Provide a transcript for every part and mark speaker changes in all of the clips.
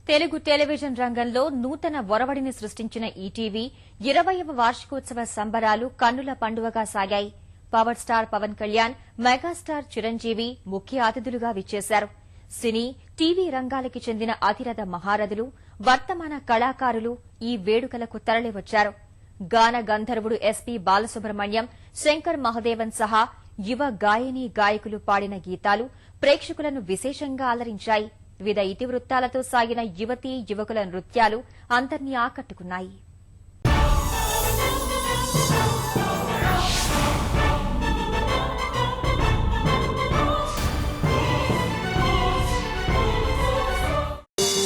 Speaker 1: Telugu television రంగంలో నూతన ఒరవడిని సృష్టించిన ఈటీవీ 20వ వార్షికోత్సవ సంబరాలు కన్నుల పండువగా సాగాయి. Power star Pawan Kalyan, megastar Chiranjeevi ముఖ్య అతిథులుగా విచ్చేశారు. సినీ, టీవీ రంగాలకి చెందిన అతిరథ మహారథులు, వర్తమాన కళాకారులు ఈ వేడుకలకు తరలివచ్చారు. గాన గంధర్వుడు ఎస్పీ బాలసుబ్రహ్మణ్యం, శంకర్ మహదేవన్ సహా యువ గాయనీ గాయకులు పాడిన గీతాలు ప్రేక్షకులను విశేషంగా అలరించాయి. వివిధ ఇతివృత్తాలతో సాగిన యువతీ యువకుల నృత్యాలు అందర్నీ ఆకట్టుకున్నాయి.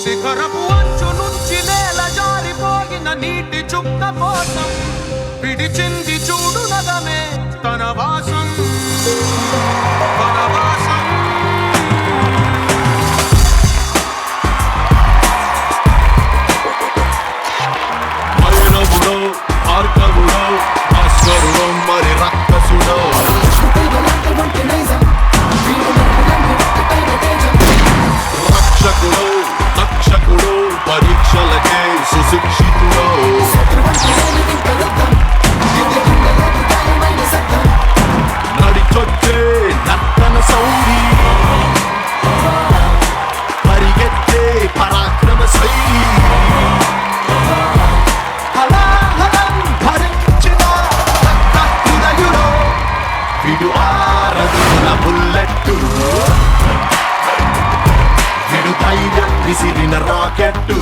Speaker 2: శిఖరపు అంచు నుంచి నేల జారిపోయిన నీటి చుక్క కోసం పిడిచింది చూడు నగమే తన వాసం మైనవుడో ఆర్కవుడో అశ్వరుడో మరి రక్కసుడో రక్షకుడో రక్షకుడో పరీక్షలకే సుశిక్షితుడో నడిచొచ్చే నర్తన సౌరి పరిగెత్తే పరాక్రమ శైలి హలాహలం భరించిన హృదయుడో విడు ఆరదుల బుల్లెట్టు విడు ధైర్యం విసిరిన రాకెట్టు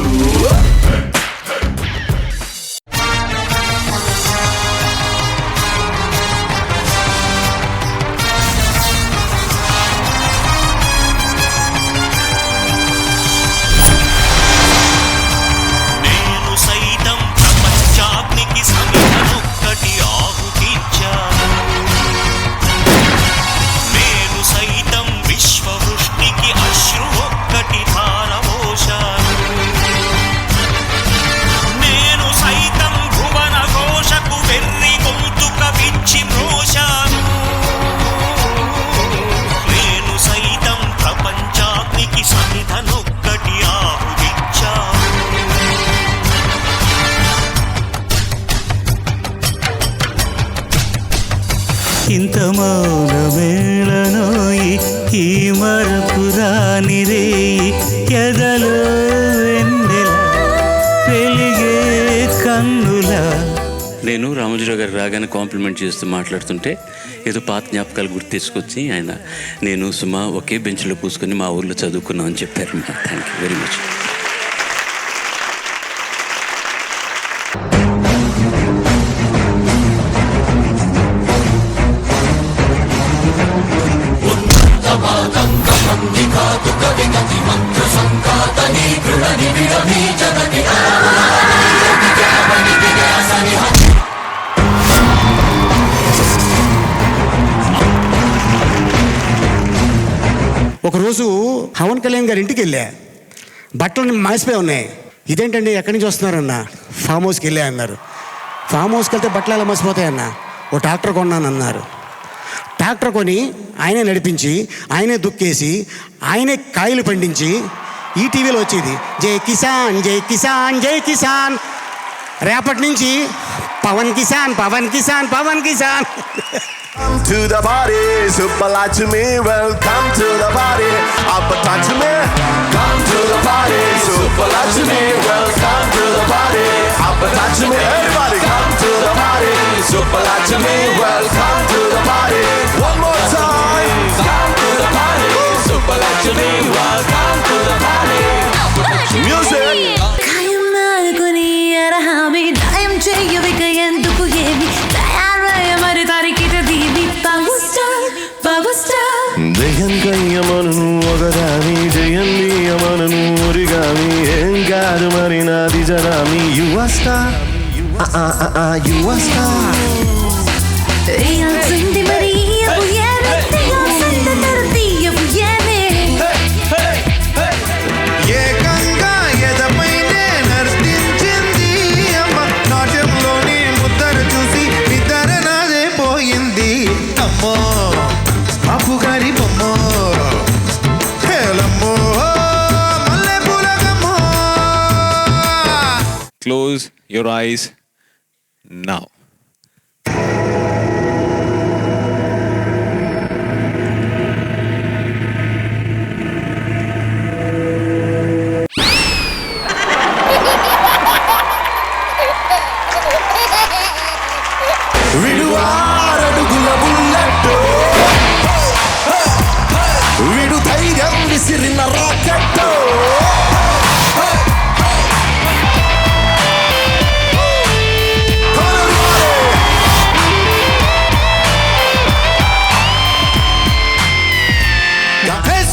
Speaker 3: ఇంత మౌనమేళనోయి ఈ మరపురానిరే ఎదలో వెన్నెల వెలిగే కన్నుల.
Speaker 4: నేను రామోజీరావు గారు రాగానే కాంప్లిమెంట్ చేస్తూ మాట్లాడుతుంటే ఏదో పాత జ్ఞాపకాలు గుర్తు తీసుకొచ్చి ఆయన నేను సుమా ఒకే బెంచ్లో కూసుకొని మా ఊర్లో చదువుకున్నాం అని చెప్పారు. Thank you very much.
Speaker 5: ఒకరోజు పవన్ కళ్యాణ్ గారి ఇంటికి వెళ్ళా. బట్టలు మాసిపోయి ఉన్నాయి. ఇదేంటండి ఎక్కడి నుంచి వస్తున్నారన్న? ఫామ్ హౌస్కి వెళ్ళా అన్నారు. ఫామ్ హౌస్కి వెళ్తే బట్టలు ఎలా మసిపోతాయన్న? ఓ ట్రాక్టర్ కొన్నానన్నారు. ట్రాక్టర్ కొని ఆయనే నడిపించి, ఆయనే దుక్కేసి, ఆయనే కాయలు పండించి ఈటీవీలో వచ్చేది జై కిసాన్ జై కిసాన్ జై కిసాన్. రేపటి నుంచి Pawan Kisan Pawan Kisan Pawan Kisan.
Speaker 6: Come to the party, super like to me, welcome to the party, up touch me. Come to the party, super like to me, welcome to the party, up touch me. Everybody come to the party, super like to me, welcome to the party. One more time. Come to the party, super like to me, welcome to the party. Music. జయంకయ్యమను ఒకదాని జయన్నీయమను origami ఏం కాదు మరి నాది జరామి యువస్తా యువస్తా ఏకంగా ఎదపైనే నర్తించింది అమ్మ నాట్యంలోని ముద్దర చూసి నిద్ర నాదే పోయింది అమ్మో బాపు గారి బొమ్మ హేలమ్మో మల్లె పూలగమ్మో
Speaker 7: Close your eyes now.
Speaker 6: వీడు 6 అడుగుల బుల్లెట్, వీడు ధైర్యం విసిరిన రాకెట్.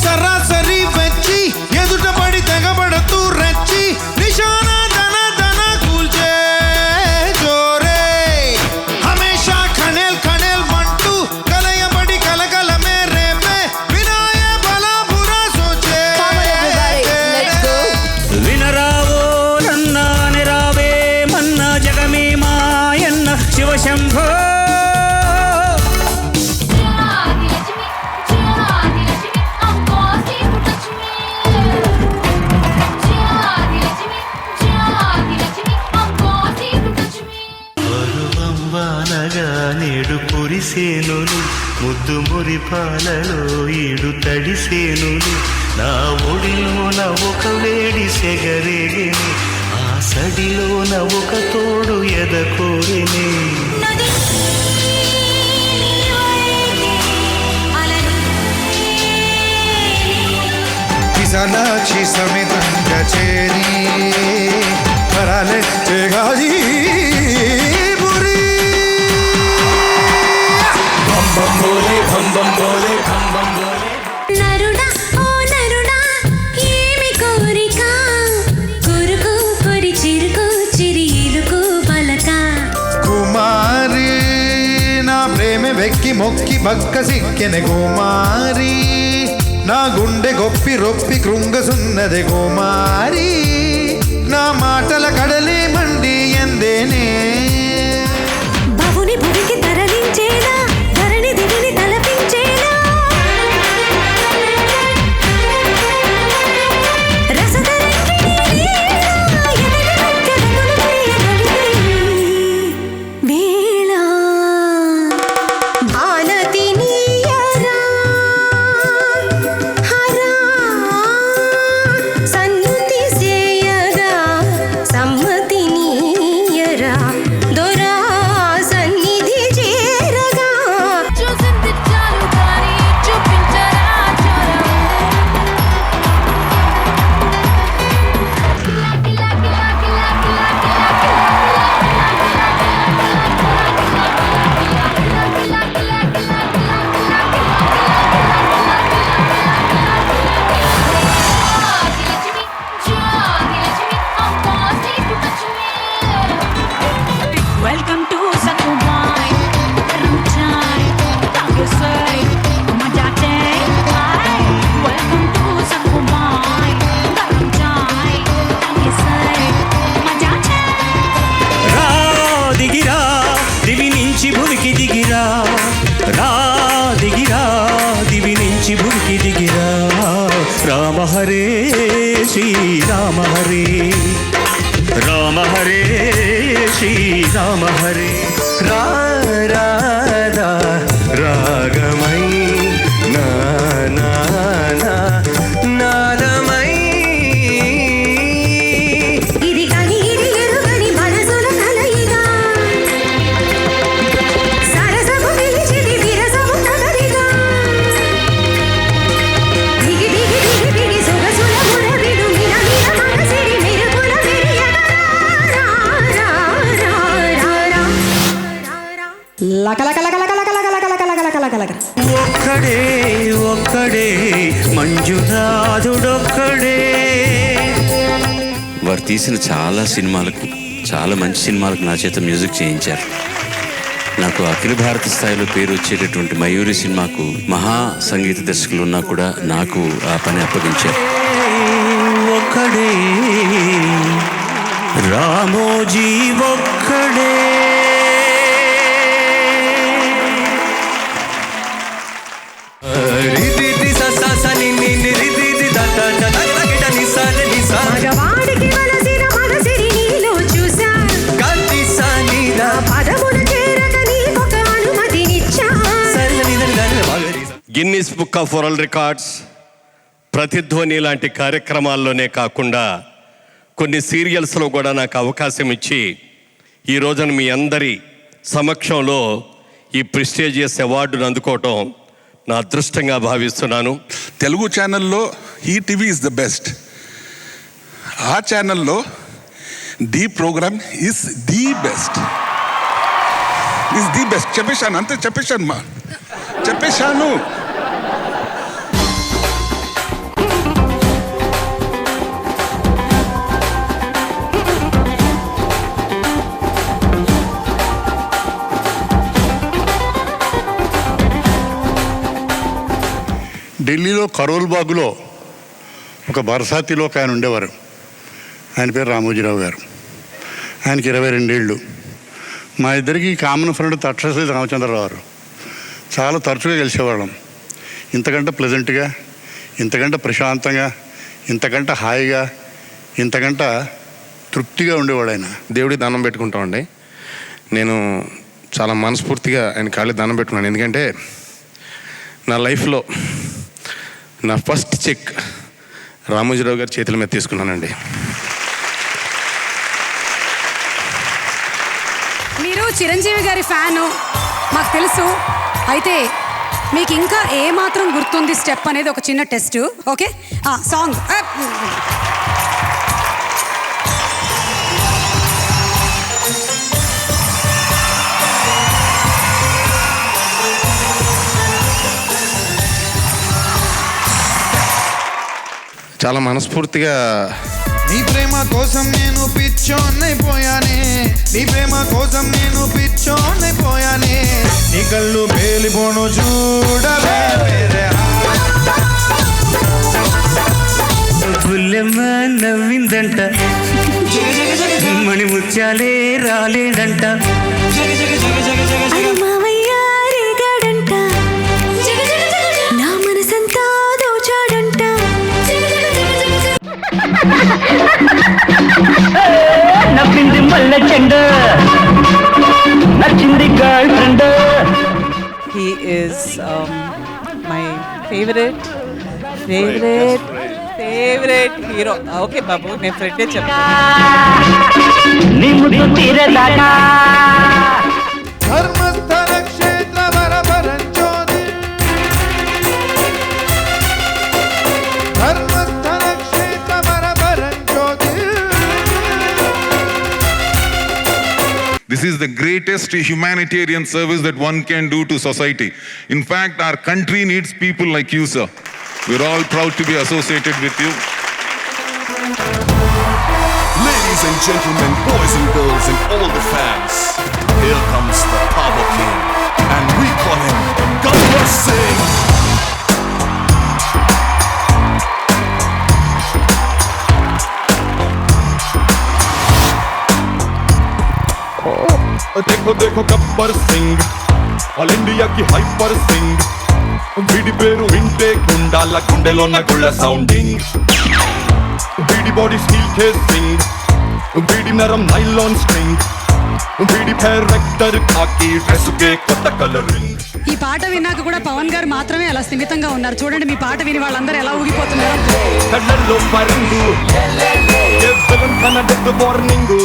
Speaker 2: సరాసరి వచ్చి ఎదుట పడి తెగబడుతూ రచ్చి నిశానా ధన ధన కూల్చే జోరే హమేషా ఖనేల్ ఖనేల్ మంటూ కలయబడి కలకలమే రేపే వినాయ బలా బురా సోచే.
Speaker 3: వినరావో నన్నాని రావే మన్న జగమే మాయన్న శివశంభో. నేడు కురిసేనులు ముద్దు మురిపాలలో ఈడు తడిసేనులు నా ఒడిలోన ఒక వేడి సెగరేగిని ఆ సడిలోన ఒక తోడు ఎదకోరిని.
Speaker 2: విశాలాక్షి సమితంగా చేరి పరాలే చేగాజీ
Speaker 8: నరుడా ఓ నరుడా ఏమి కోరిక కొరుకు కొరి చిరుకు చిరిలుకు పలక.
Speaker 2: కుమారి నా ప్రేమ వెక్కి మొక్కి బక్క సిక్కెన కుమారి నా గుండె గొప్పి రొప్పి కృంగసున్నది కుమారి నా మాటల కడలే మండి ఎందేనే.
Speaker 8: బాబుని భూమికి తరలించేలా ధరణి దివిని తలపించేలా వేళ భారతి నీయరా హరా సన్నుతి సేయగా సమ్మతి నీయరా దొరా సన్నిధి చేరగా. చూసింది చాలు కానీ చూపించరా
Speaker 9: Welcome to Sakubai, Ramchai, Tangisai, Majate. Welcome to Sakubai, Ramchai, Tangisai, Majate.
Speaker 3: రా దిగిరా దివి నుంచి భూమికి దిగిరా, రా దిగిరా దివి నుంచి భూమికి దిగిరా. రామ హరే శ్రీరామ హరే రామ హరే శ్రీరామ హరే. రాధా రాగమై నాదమై
Speaker 8: ఇది కని ఇది ఎరుగని మనసుల కలయిగా సరసము నిలిచిది విరసము కదలిగా. దిగి దిగి దిగి దిగి సొగసుల మురవిడు మిన మిన మనసిరి మెరుపుల మెరియగా. రా రా రా రా రా లక లక లక లక లక లక లక లక లక లక లక.
Speaker 3: ఒక్కడే ఒక్కడే మంజునాథుడొక్కడే.
Speaker 4: వారు తీసిన చాలా సినిమాలకు, చాలా మంచి సినిమాలకు నా చేత మ్యూజిక్ చేయించారు. నాకు అఖిల భారత స్థాయిలో పేరు వచ్చేటటువంటి మయూరి సినిమాకు మహా సంగీత దర్శకులు ఉన్నా కూడా నాకు ఆ పని అప్పగించారు.
Speaker 3: ఒక్కడే రామోజీ ఒక్కడే.
Speaker 8: మగవాడికి మనసిన మనసిరి నీలో
Speaker 10: Guinness book of world records, ప్రతిధ్వని లాంటి కార్యక్రమాల్లోనే కాకుండా కొన్ని సీరియల్స్లో కూడా నాకు అవకాశం ఇచ్చి ఈ రోజున మీ అందరి సమక్షంలో ఈ ప్రెస్టీజియస్ అవార్డును అందుకోవటం నా అదృష్టంగా భావిస్తున్నాను.
Speaker 11: తెలుగు ఛానల్లో ఈటీవీ ఇస్ ద బెస్ట్. ఆ ఛానల్లో the program is the best. చెప్పేశాను, అంతే చెప్పేశాను.
Speaker 12: ఢిల్లీలో కరోల్ బాగులో ఒక బరసాతిలో ఒక ఆయన ఉండేవారు. ఆయన పేరు రామోజీరావు గారు. ఆయనకి 22 ఏళ్ళు. మా ఇద్దరికి కామన్ ఫ్రెండ్ తక్షశిల రామచంద్రరావు గారు. చాలా తరచుగా కలిసేవాళ్ళం. ఇంతకంటే ప్లెజెంట్గా, ఇంతకంటే ప్రశాంతంగా, ఇంతకంటే హాయిగా, ఇంతకంటే తృప్తిగా ఉండేవాడు ఆయన.
Speaker 7: దేవుడికి దండం పెట్టుకుంటామండి. నేను చాలా మనస్ఫూర్తిగా ఆయన కాళ్ళకి దండం పెట్టుకున్నాను. ఎందుకంటే నా లైఫ్లో నా ఫస్ట్ చెక్ రామోజీరావు గారి చేతుల మీద తీసుకున్నానండి.
Speaker 8: మీరు చిరంజీవి గారి ఫ్యాను మాకు తెలుసు. అయితే మీకు ఇంకా ఏమాత్రం గుర్తుంది స్టెప్ అనేది ఒక చిన్న టెస్ట్. ఓకే, సాంగ్
Speaker 7: చాలా మనస్ఫూర్తిగా
Speaker 2: నీ ప్రేమ కోసం నేను పిచ్చోన్నైపోయానే, నీ ప్రేమ కోసం నేను పిచ్చోన్నైపోయానే, నీ కళ్ళు పేలిపోను చూడవే
Speaker 3: పుల్లెమ్మ నవ్విందంట, మణి ముత్యాలే రాలేదంట,
Speaker 8: నా మనసంతా దోచాడంట.
Speaker 3: నవ్వింది మల్లె చెండ, నచ్చింది girl friend.
Speaker 13: He is my favorite hero. Okay, బాబు, నేను ఫ్రెండే చెప్తాను.
Speaker 3: నీ ముద్దు తీరేదాకా
Speaker 2: ధర్మస్థల క్షేత్ర వరవరం జ్యోతి, ధర్మస్థల క్షేత్ర వరవరం జ్యోతి.
Speaker 11: This is the greatest humanitarian service that one can do to society. In fact, our country needs people like you, sir. We're all proud to be associated with you.
Speaker 6: Ladies and gentlemen, boys and girls, and all the fans, here comes the Power King, and we call him Gabbar Singh.
Speaker 2: देखो देखो Gabbar Singh, all India की hyper Singh, बीडी पेरू विंटे गुंडाला गुंडेलोन गुళ్ళ sounding, बीडी बॉडी स्टील केसिंग, बीडी नरम नाइलॉन स्ट्रिंग, बीडी फेयर रेक्टर खाकी ड्रेस के కొత్త కలరింగ్.
Speaker 8: ఈ పాట విన్నాక కూడా పవన్ గారు మాత్రమే అలా స్థిమితంగా ఉన్నారు. చూడండి, మీ పాట విని వాళ్ళందరూ ఎలా ఊగిపోతున్నారు.
Speaker 2: కళ్ళల్లో పరింగు ఏ విలన్ కన death warning.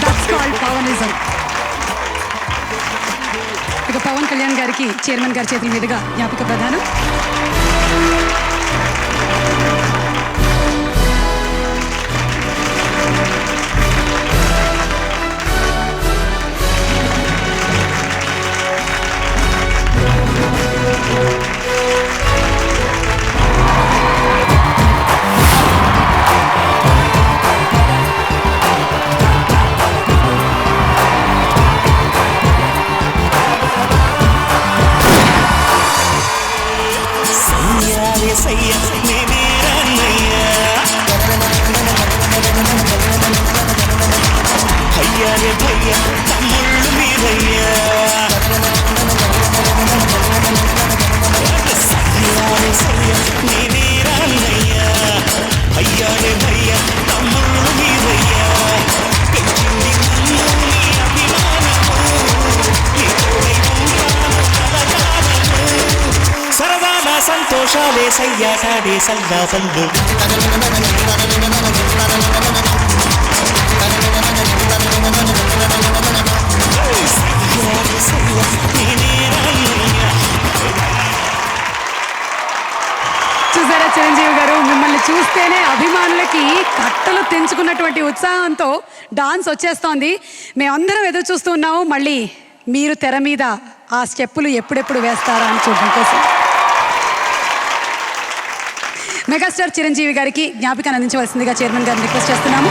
Speaker 8: That's called Pawanism. ఇక పవన్ కళ్యాణ్ గారికి చైర్మన్ గారి చేతుల మీదుగా జ్ఞాపిక ప్రదానం.
Speaker 3: సయ్య నేనేరా సయ్యాలే సయ్యాటాడే సల్లా సల్లు
Speaker 14: చూసారా చిరంజీవి గారు, మిమ్మల్ని చూస్తేనే అభిమానులకి కట్టలు తెంచుకున్నటువంటి ఉత్సాహంతో డాన్స్ వచ్చేస్తోంది. మేమందరం ఎదురు చూస్తూ ఉన్నాము మళ్ళీ మీరు తెర మీద ఆ స్టెప్పులు ఎప్పుడెప్పుడు వేస్తారా అని చూడడం కోసం. మెగాస్టార్ చిరంజీవి గారికి జ్ఞాపికను అందించవలసిందిగా చైర్మన్ గారిని రిక్వెస్ట్ చేస్తున్నాము.